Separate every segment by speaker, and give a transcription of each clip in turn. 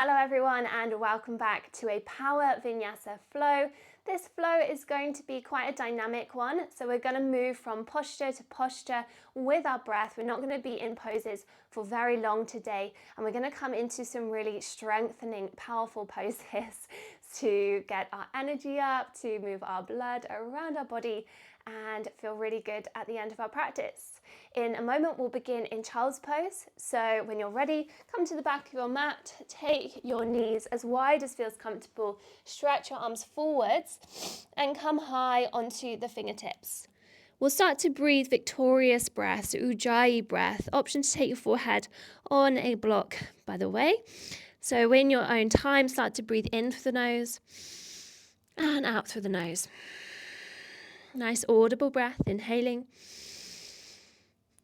Speaker 1: Hello everyone and welcome back to a Power Vinyasa flow. This flow is going to be quite a dynamic one, so we're going to move from posture to posture with our breath. We're not going to be in poses for very long today, and we're going to come into some really strengthening, powerful poses to get our energy up, to move our blood around our body and feel really good at the end of our practice. In a moment, we'll begin in child's pose. So when you're ready, come to the back of your mat, take your knees as wide as feels comfortable, stretch your arms forwards and come high onto the fingertips. We'll start to breathe victorious breaths, Ujjayi breath, option to take your forehead on a block, by the way. So in your own time, start to breathe in through the nose and out through the nose. Nice audible breath, inhaling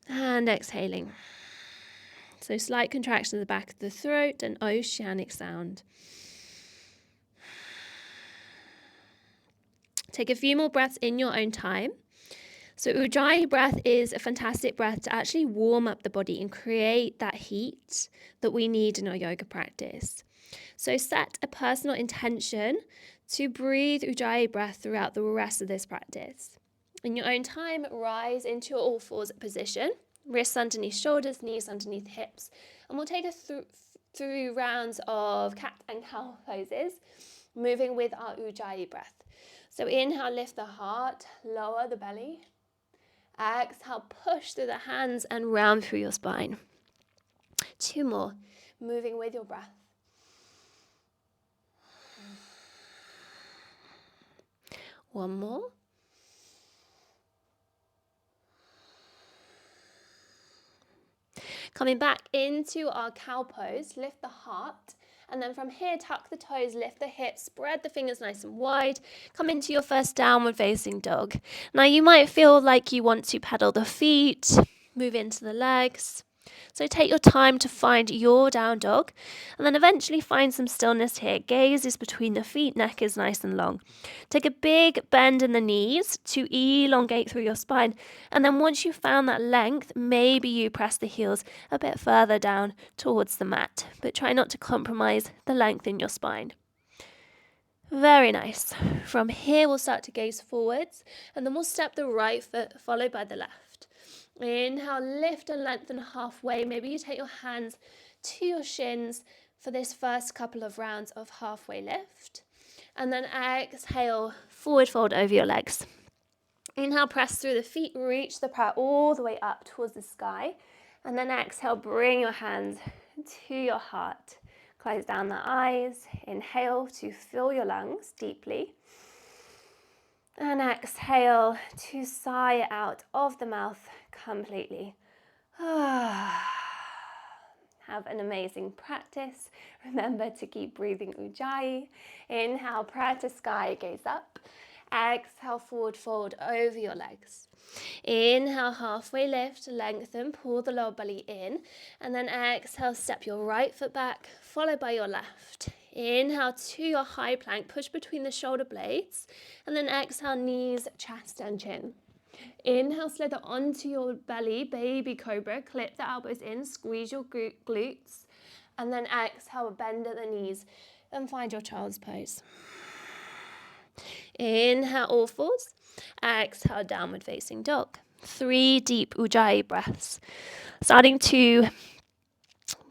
Speaker 1: and exhaling. So slight contraction at the back of the throat, an oceanic sound. Take a few more breaths in your own time. So Ujjayi breath is a fantastic breath to actually warm up the body and create that heat that we need in our yoga practice. So set a personal intention to breathe Ujjayi breath throughout the rest of this practice. In your own time, rise into your all fours position, wrists underneath shoulders, knees underneath hips, and we'll take us through rounds of cat and cow poses, moving with our Ujjayi breath. So inhale, lift the heart, lower the belly. Exhale, push through the hands and round through your spine. 2 more, moving with your breath. One more. Coming back into our cow pose, lift the heart, and then from here, tuck the toes, lift the hips, spread the fingers nice and wide, come into your first downward facing dog. Now you might feel like you want to pedal the feet, move into the legs. So take your time to find your down dog and then eventually find some stillness here. Gaze is between the feet, neck is nice and long. Take a big bend in the knees to elongate through your spine. And then once you've found that length, maybe you press the heels a bit further down towards the mat, but try not to compromise the length in your spine. Very nice. From here, we'll start to gaze forwards and then we'll step the right foot followed by the left. Inhale, lift and lengthen halfway. Maybe you take your hands to your shins for this first couple of rounds of halfway lift. And then exhale, forward fold over your legs. Inhale, press through the feet, reach the prayer all the way up towards the sky. And then exhale, bring your hands to your heart. Close down the eyes. Inhale to fill your lungs deeply. And exhale to sigh it out of the mouth completely. Have an amazing practice. Remember to keep breathing Ujjayi. Inhale, prayer to sky, gaze up. Exhale, forward fold over your legs. Inhale, halfway lift, lengthen, pull the lower belly in. And then exhale, step your right foot back, followed by your left. Inhale to your high plank, push between the shoulder blades. And then exhale, knees, chest and chin. Inhale, slither onto your belly, baby cobra. Clip the elbows in, squeeze your glutes. And then exhale, bend at the knees and find your child's pose. Inhale, all fours. Exhale, downward facing dog. 3 deep Ujjayi breaths. Starting to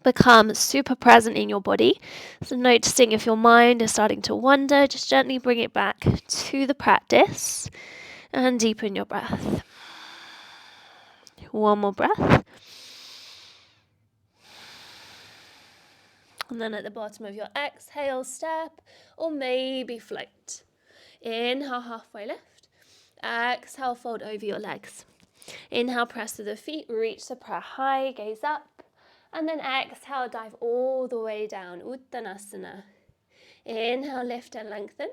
Speaker 1: become super present in your body. So noticing if your mind is starting to wander, just gently bring it back to the practice and deepen your breath. 1 more breath. And then at the bottom of your exhale, step or maybe float. Inhale, halfway lift. Exhale, fold over your legs. Inhale, press to the feet, reach the prayer high, gaze up. And then exhale, dive all the way down, Uttanasana. Inhale, lift and lengthen.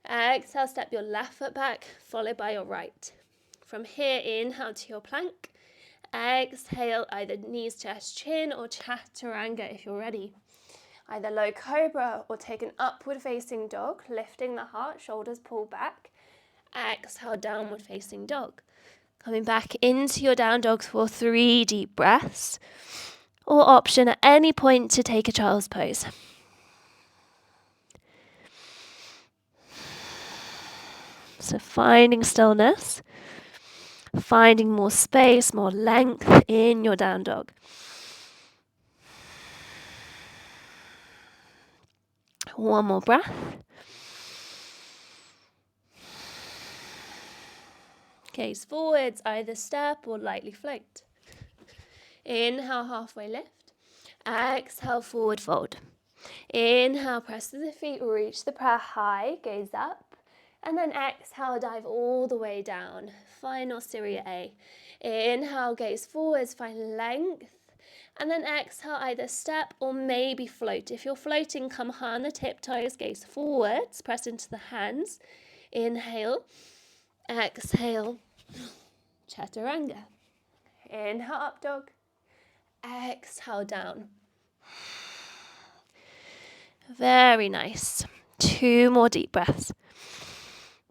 Speaker 1: Exhale, step your left foot back, followed by your right. From here, inhale to your plank. Exhale, either knees, chest, chin, or chaturanga if you're ready. Either low cobra or take an upward facing dog, lifting the heart, shoulders pull back. Exhale, downward facing dog. Coming back into your down dog for 3 deep breaths. Or option at any point to take a child's pose. So finding stillness, finding more space, more length in your down dog. One more breath. Gaze forwards, either step or lightly float. Inhale, halfway lift. Exhale, forward fold. Inhale, press to the feet, reach the prayer high, gaze up. And then exhale, dive all the way down. Final Surya A. Inhale, gaze forwards, find length. And then exhale, either step or maybe float. If you're floating, come high on the tiptoes, gaze forwards, press into the hands. Inhale, exhale, chaturanga. Inhale, up dog. Exhale, down. Very nice. 2 more deep breaths.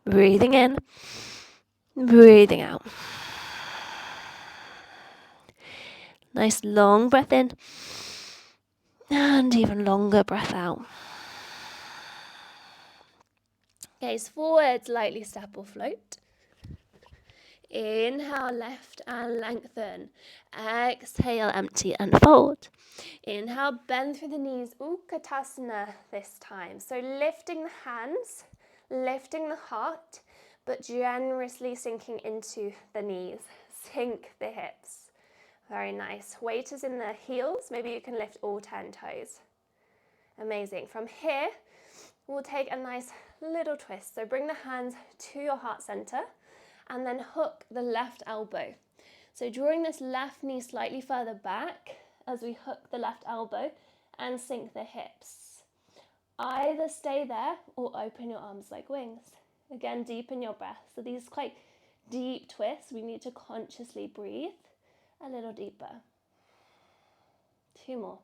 Speaker 1: Breathing in, breathing out. Nice long breath in, and even longer breath out. Gaze forwards, lightly step or float. Inhale, left and lengthen. Exhale, empty and fold. Inhale, bend through the knees, Utkatasana this time. So lifting the hands, lifting the heart, but generously sinking into the knees. Sink the hips. Very nice. Weight is in the heels. Maybe you can lift all 10 toes. Amazing. From here, we'll take a nice little twist. So bring the hands to your heart center and then hook the left elbow. So drawing this left knee slightly further back as we hook the left elbow and sink the hips. Either stay there or open your arms like wings. Again, deepen your breath. So these quite deep twists, we need to consciously breathe a little deeper. 2 more.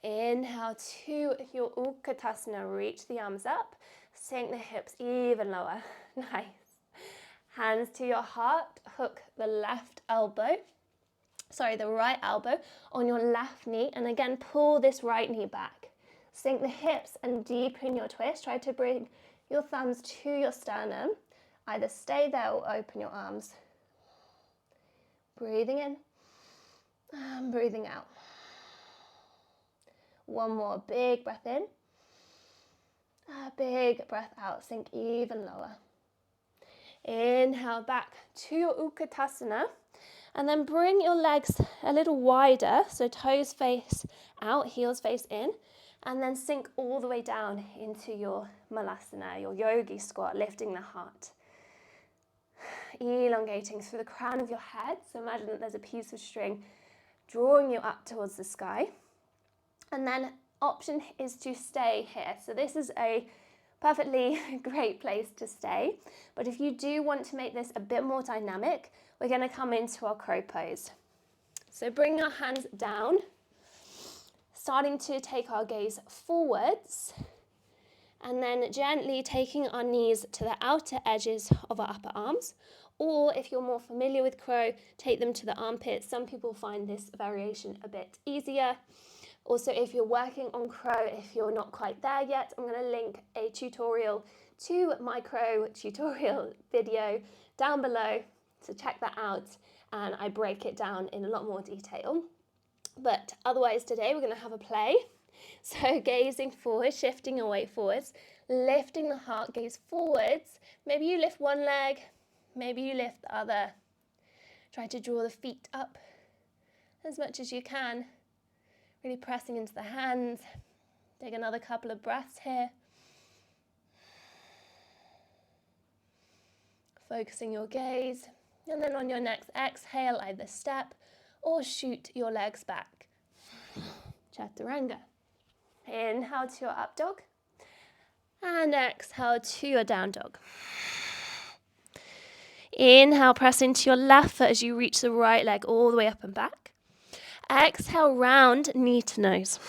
Speaker 1: Inhale to your Utkatasana, reach the arms up, sink the hips even lower. Nice. Hands to your heart, hook the right elbow on your left knee, and again pull this right knee back. Sink the hips and deepen your twist. Try to bring your thumbs to your sternum. Either stay there or open your arms. Breathing in and breathing out. One more big breath in. A big breath out, sink even lower. Inhale back to your Utkatasana, and then bring your legs a little wider, so toes face out, heels face in, and then sink all the way down into your Malasana, your yogi squat, lifting the heart. Elongating through the crown of your head, so imagine that there's a piece of string drawing you up towards the sky. And then option is to stay here. So this is a perfectly great place to stay. But if you do want to make this a bit more dynamic, we're going to come into our crow pose. So bring our hands down, starting to take our gaze forwards, and then gently taking our knees to the outer edges of our upper arms. Or if you're more familiar with crow, take them to the armpits. Some people find this variation a bit easier. Also, if you're working on crow, if you're not quite there yet, I'm going to link a tutorial to my crow tutorial video down below. So check that out, and I break it down in a lot more detail. But otherwise today we're going to have a play. So gazing forward, shifting your weight forwards, lifting the heart, gaze forwards. Maybe you lift one leg, maybe you lift the other. Try to draw the feet up as much as you can. Really pressing into the hands. Take another couple of breaths here. Focusing your gaze. And then on your next exhale, either step or shoot your legs back. Chaturanga. Inhale to your up dog. And exhale to your down dog. Inhale, press into your left foot as you reach the right leg all the way up and back. Exhale, round knee to nose.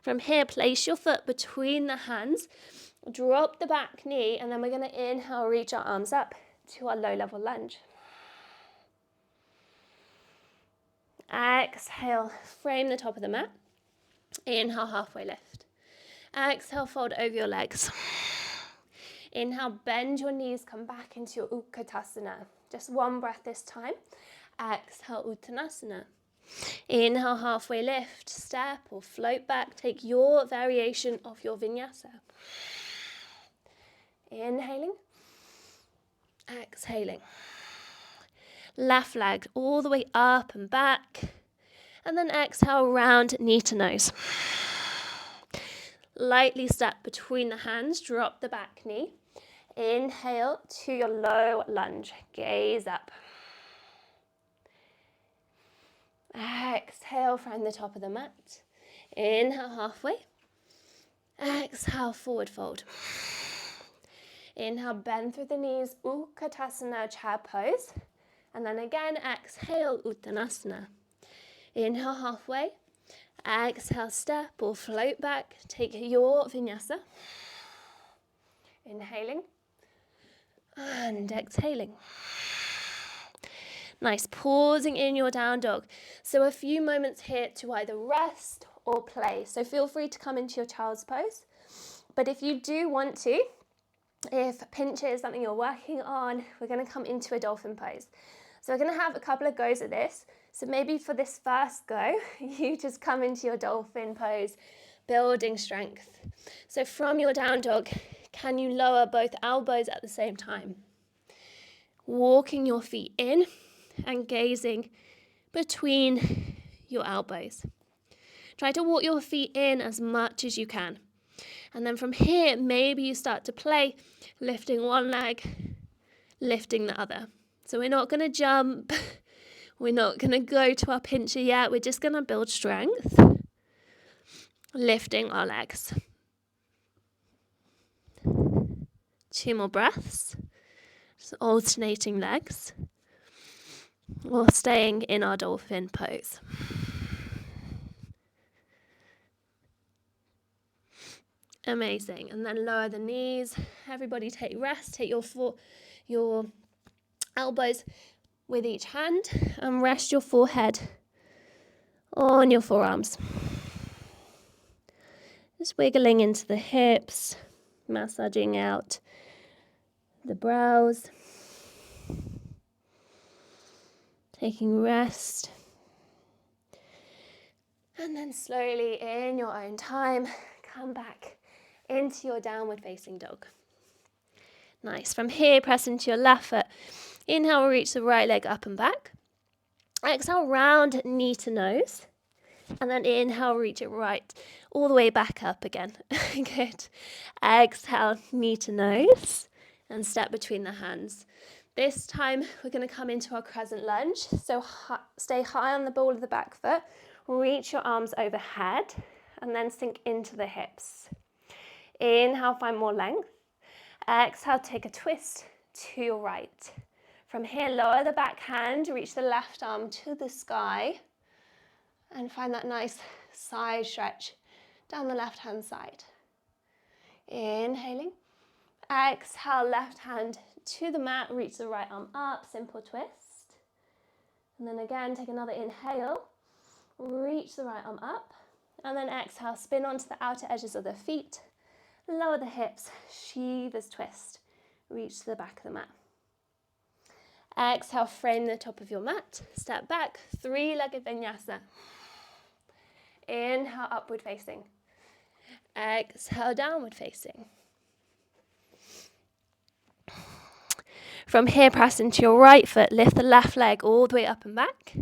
Speaker 1: From here, place your foot between the hands, drop the back knee, and then we're going to inhale, reach our arms up to our low level lunge. Exhale, frame the top of the mat. Inhale, halfway lift. Exhale, fold over your legs. Inhale, bend your knees, come back into your Utkatasana. Just one breath this time. Exhale, Uttanasana. Inhale, halfway lift, step or float back. Take your variation of your vinyasa. Inhaling, exhaling. Left leg all the way up and back. And then exhale, round knee to nose. Lightly step between the hands, drop the back knee. Inhale to your low lunge, gaze up. Exhale, find the top of the mat. Inhale, halfway. Exhale, forward fold. Inhale, bend through the knees, Utkatasana, chair pose. And then again, exhale, Uttanasana. Inhale, halfway. Exhale, step or float back. Take your vinyasa. Inhaling and exhaling. Nice, pausing in your down dog. So a few moments here to either rest or play. So feel free to come into your child's pose. But if you do want to, if pinch is something you're working on, we're going to come into a dolphin pose. So we're going to have a couple of goes at this. So maybe for this first go, you just come into your dolphin pose, building strength. So from your down dog, can you lower both elbows at the same time? Walking your feet in and gazing between your elbows. Try to walk your feet in as much as you can. And then from here, maybe you start to play, lifting one leg, lifting the other. So we're not going to jump. We're not going to go to our pincher yet. We're just going to build strength, lifting our legs. 2 more breaths. Just alternating legs. Or staying in our dolphin pose. Amazing. And then lower the knees. Everybody take rest. Take your elbows with each hand and rest your forehead on your forearms. Just wiggling into the hips, massaging out the brows. Taking rest. And then slowly in your own time, come back into your downward facing dog. Nice. From here, press into your left foot. Inhale, reach the right leg up and back. Exhale, round knee to nose. And then inhale, reach it right all the way back up again. Good. Exhale, knee to nose. And step between the hands. This time, we're going to come into our crescent lunge. So stay high on the ball of the back foot. Reach your arms overhead. And then sink into the hips. Inhale, find more length. Exhale, take a twist to your right. From here, lower the back hand, reach the left arm to the sky, and find that nice side stretch down the left hand side. Inhaling. Exhale, left hand to the mat, reach the right arm up, simple twist. And then again, take another inhale, reach the right arm up, and then exhale, spin onto the outer edges of the feet. Lower the hips, Shiva's twist. Reach to the back of the mat. Exhale, frame the top of your mat. Step back, 3-legged vinyasa. Inhale, upward facing. Exhale, downward facing. From here, press into your right foot. Lift the left leg all the way up and back.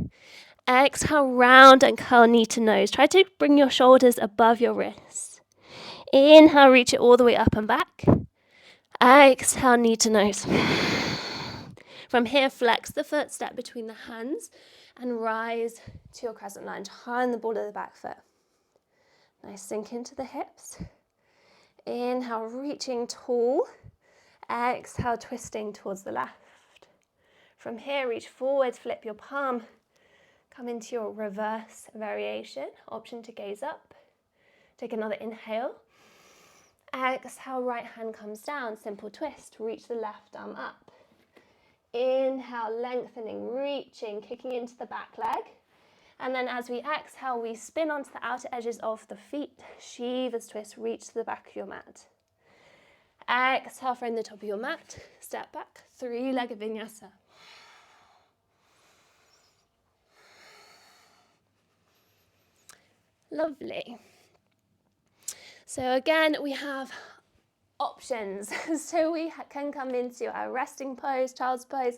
Speaker 1: Exhale, round and curl knee to nose. Try to bring your shoulders above your wrists. Inhale, reach it all the way up and back. Exhale, knee to nose. From here, flex the foot, step between the hands, and rise to your crescent lunge. High on the ball of the back foot. Nice, sink into the hips. Inhale, reaching tall. Exhale, twisting towards the left. From here, reach forward, flip your palm. Come into your reverse variation. Option to gaze up. Take another inhale. Exhale, right hand comes down, simple twist, reach the left arm up. Inhale, lengthening, reaching, kicking into the back leg. And then as we exhale, we spin onto the outer edges of the feet. Shiva's twist, reach to the back of your mat. Exhale from the top of your mat, step back, three-legged vinyasa. Lovely. So again, we have options. So we can come into our resting pose, child's pose.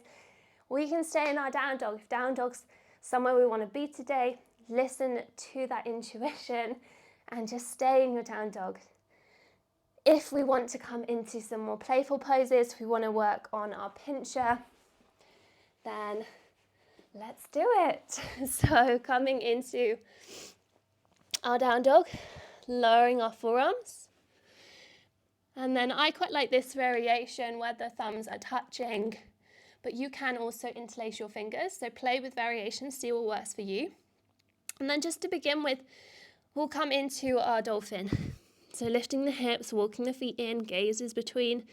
Speaker 1: We can stay in our down dog. If down dog's somewhere we want to be today, listen to that intuition and just stay in your down dog. If we want to come into some more playful poses, we want to work on our pincher, then let's do it. So coming into our down dog, lowering our forearms. And then I quite like this variation where the thumbs are touching, but you can also interlace your fingers. So play with variations, see what works for you. And then just to begin with, we'll come into our dolphin. So lifting the hips, walking the feet in, gazes between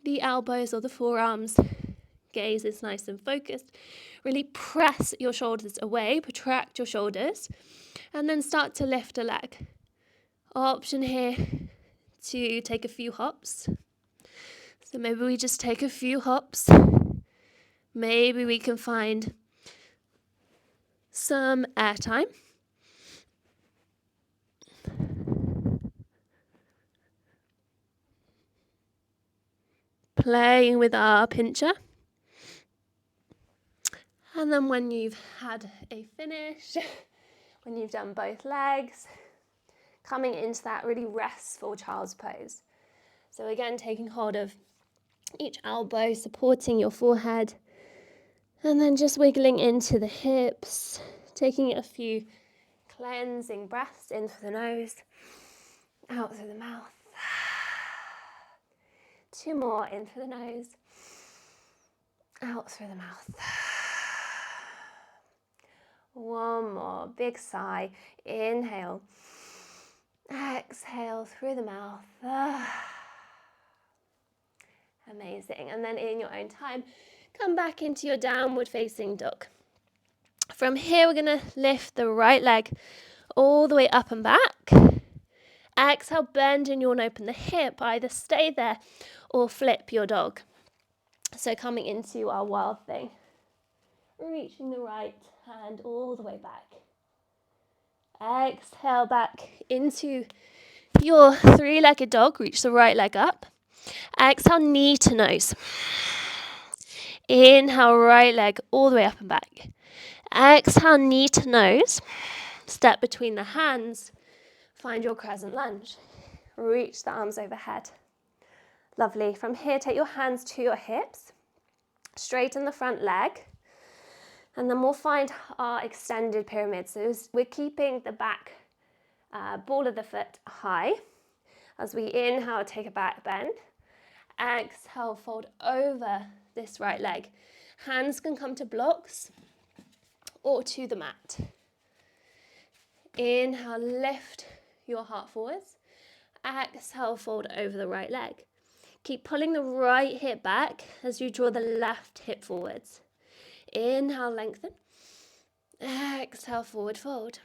Speaker 1: the elbows or the forearms. Gaze is nice and focused. Really press your shoulders away, protract your shoulders, and then start to lift a leg. Option here to take a few hops. So maybe we just take a few hops. Maybe we can find some airtime. Playing with our pincher. And then when you've had a finish, when you've done both legs, coming into that really restful child's pose. So again, taking hold of each elbow, supporting your forehead, and then just wiggling into the hips, taking a few cleansing breaths in through the nose, out through the mouth. 2 more, in through the nose, out through the mouth. 1 more, big sigh, inhale, exhale through the mouth. Amazing. And then in your own time, come back into your downward facing dog. From here, we're going to lift the right leg all the way up and back. Exhale, bend and yawn open the hip. Either stay there or flip your dog. So coming into our wild thing. Reaching the right hand all the way back. Exhale back into your 3-legged dog. Reach the right leg up. Exhale, knee to nose. Inhale, right leg all the way up and back. Exhale, knee to nose. Step between the hands. Find your crescent lunge. Reach the arms overhead. Lovely. From here, take your hands to your hips. Straighten the front leg. And then we'll find our extended pyramid. So we're keeping the back ball of the foot high. As we inhale, take a back bend. Exhale, fold over this right leg. Hands can come to blocks or to the mat. Inhale, lift your heart forwards. Exhale, fold over the right leg. Keep pulling the right hip back as you draw the left hip forwards. Inhale, lengthen. Exhale, forward fold.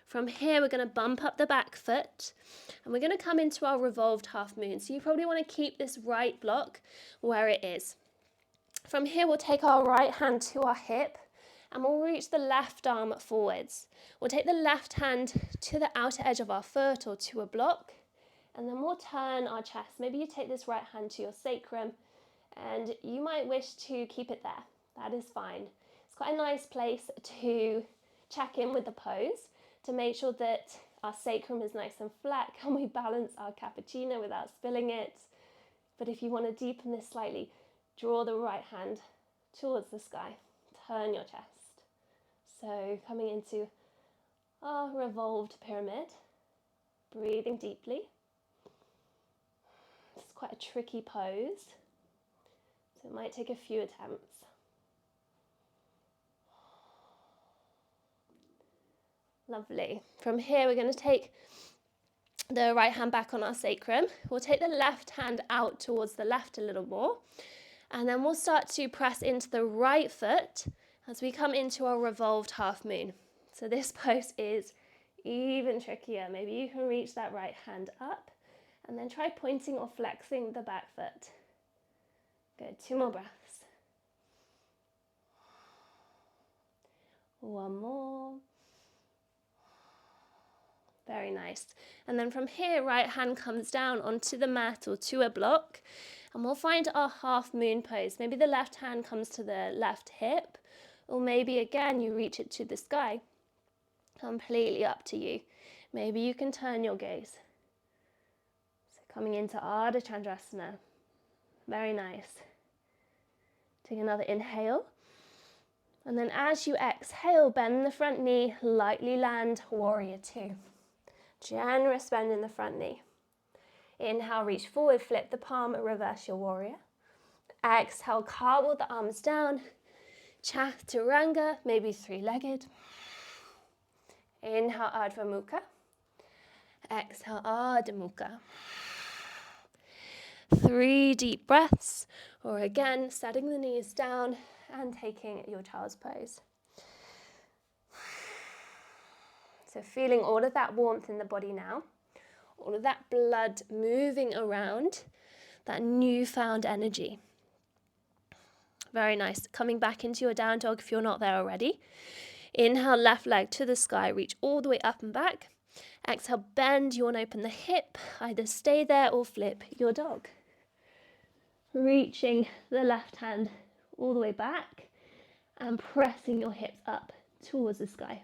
Speaker 1: From here, we're going to bump up the back foot and we're going to come into our revolved half moon. So you probably want to keep this right block where it is. From here, we'll take our right hand to our hip and we'll reach the left arm forwards. We'll take the left hand to the outer edge of our foot or to a block, and then we'll turn our chest. Maybe you take this right hand to your sacrum, and you might wish to keep it there. That is fine. It's quite a nice place to check in with the pose, to make sure that our sacrum is nice and flat. Can we balance our cappuccino without spilling it? But if you want to deepen this slightly, draw the right hand towards the sky. Turn your chest. So coming into our revolved pyramid, breathing deeply. This is quite a tricky pose, so it might take a few attempts. Lovely. From here, we're going to take the right hand back on our sacrum. We'll take the left hand out towards the left a little more, and then we'll start to press into the right foot, as we come into our revolved half moon. So this pose is even trickier. Maybe you can reach that right hand up and then try pointing or flexing the back foot. Good, 2 more breaths. One more. Very nice. And then from here, right hand comes down onto the mat or to a block, and we'll find our half moon pose. Maybe the left hand comes to the left hip, or maybe again you reach it to the sky. Completely up to you. Maybe you can turn your gaze. So coming into Ardha Chandrasana. Very nice. Take another inhale. And then as you exhale, bend the front knee, lightly land Warrior Two. Generous bend in the front knee. Inhale, reach forward, flip the palm, reverse your warrior. Exhale, cartwheel the arms down. Chaturanga, maybe 3-legged. Inhale, Ardha Mukha. Exhale, Ardha Mukha. 3 deep breaths, or again, setting the knees down and taking your child's pose. So feeling all of that warmth in the body now, all of that blood moving around, that newfound energy. Very nice. Coming back into your down dog if you're not there already. Inhale, left leg to the sky, reach all the way up and back. Exhale, bend, you want to open the hip, either stay there or flip your dog. Reaching the left hand all the way back and pressing your hips up towards the sky.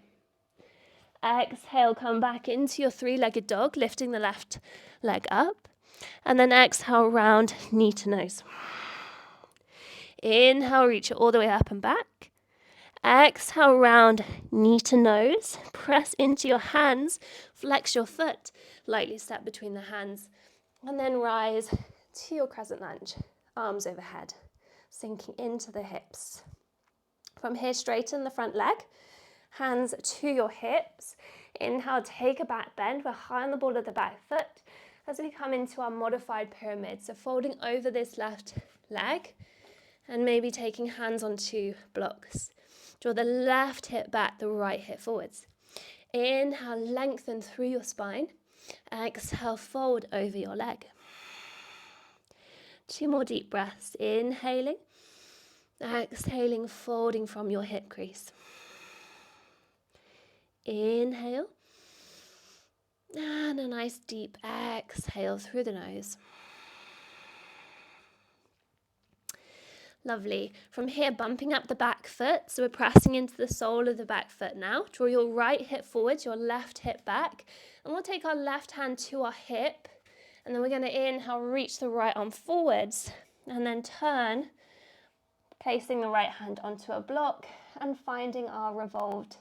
Speaker 1: Exhale, come back into your 3-legged dog, lifting the left leg up. And then exhale, round knee to nose. Inhale, reach it all the way up and back. Exhale, round knee to nose. Press into your hands, flex your foot, lightly step between the hands. And then rise to your crescent lunge, arms overhead, sinking into the hips. From here, straighten the front leg. Hands to your hips. Inhale, take a back bend. We're high on the ball of the back foot as we come into our modified pyramid. So folding over this left leg and maybe taking hands onto blocks. Draw the left hip back, the right hip forwards. Inhale, lengthen through your spine. Exhale, fold over your leg. 2 more deep breaths. Inhaling. Exhaling, folding from your hip crease. Inhale, and a nice deep exhale through the nose. Lovely. From here, bumping up the back foot, so we're pressing into the sole of the back foot now. Draw your right hip forwards, your left hip back, and we'll take our left hand to our hip, and then we're going to inhale, reach the right arm forwards, and then turn, placing the right hand onto a block, and finding our revolved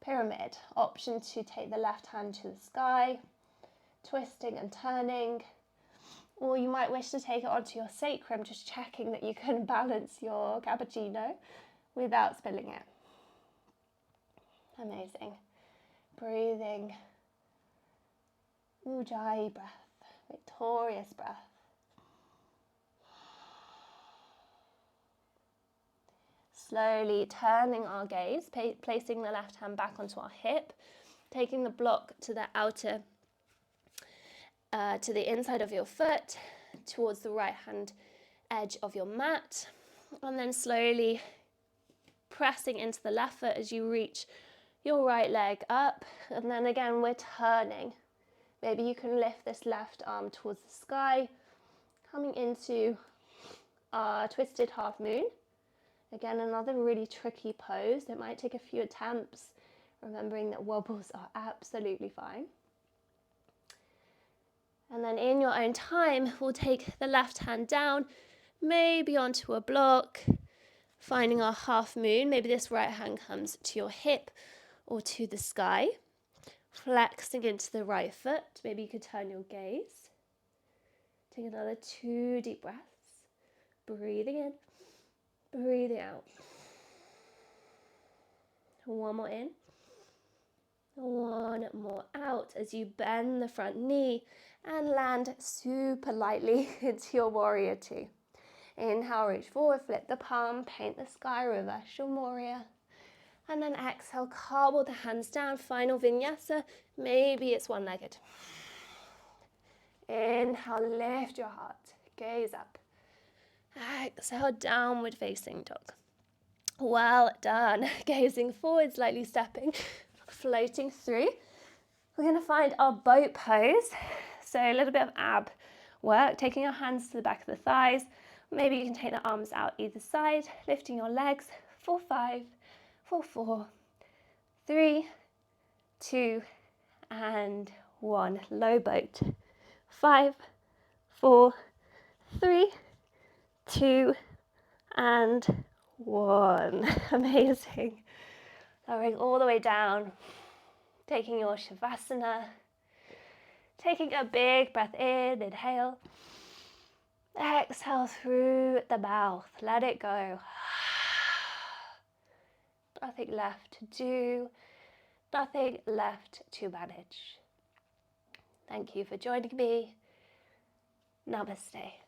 Speaker 1: pyramid. Option to take the left hand to the sky, twisting and turning, or you might wish to take it onto your sacrum, just checking that you can balance your cappuccino without spilling it. Amazing. Breathing. Ujjayi breath, victorious breath. Slowly turning our gaze, placing the left hand back onto our hip, taking the block to the outer, to the inside of your foot, towards the right hand edge of your mat, and then slowly pressing into the left foot as you reach your right leg up, and then again we're turning. Maybe you can lift this left arm towards the sky, coming into our twisted half moon. Again, another really tricky pose. It might take a few attempts, remembering that wobbles are absolutely fine. And then in your own time, we'll take the left hand down, maybe onto a block, finding our half moon. Maybe this right hand comes to your hip or to the sky, flexing into the right foot. Maybe you could turn your gaze. Take another 2 deep breaths, breathing in. Breathing out. 1 more in. 1 more out as you bend the front knee and land super lightly into your warrior two. Inhale, reach forward, flip the palm, paint the sky, reverse your warrior. And then exhale, cartwheel the hands down, final vinyasa. Maybe it's one-legged. Inhale, lift your heart, gaze up. Exhale, downward facing dog. Well done. Gazing forward, slightly stepping, floating through. We're going to find our boat pose. So a little bit of ab work, taking your hands to the back of the thighs. Maybe you can take the arms out either side, lifting your legs for 5, for 4, 3, 2, and 1. Low boat. 5, 4, 3, 2, and 1. Amazing. Lowering all the way down, taking your Shavasana, taking a big breath in, inhale. Exhale through the mouth, let it go. Nothing left to do, nothing left to manage. Thank you for joining me. Namaste.